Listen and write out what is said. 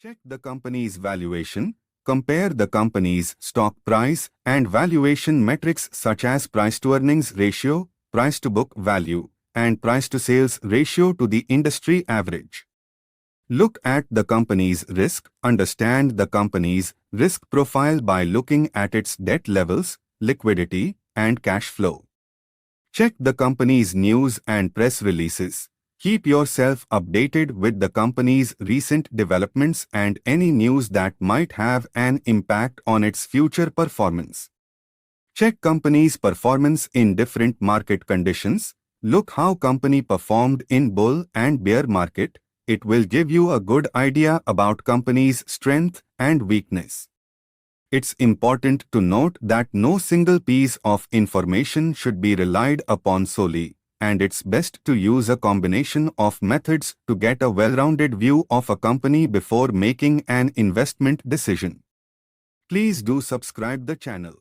Check the company's valuation. Compare the company's stock price and valuation metrics such as price-to-earnings ratio, price-to-book value, and price-to-sales ratio to the industry average. Look at the company's risk. Understand the company's risk profile by looking at its debt levels, liquidity, and cash flow. Check the company's news and press releases. Keep yourself updated with the company's recent developments and any news that might have an impact on its future performance. Check company's performance in different market conditions. Look how company performed in bull and bear market. It will give you a good idea about company's strength and weakness. It's important to note that no single piece of information should be relied upon solely, and it's best to use a combination of methods to get a well-rounded view of a company before making an investment decision. Please do subscribe the channel.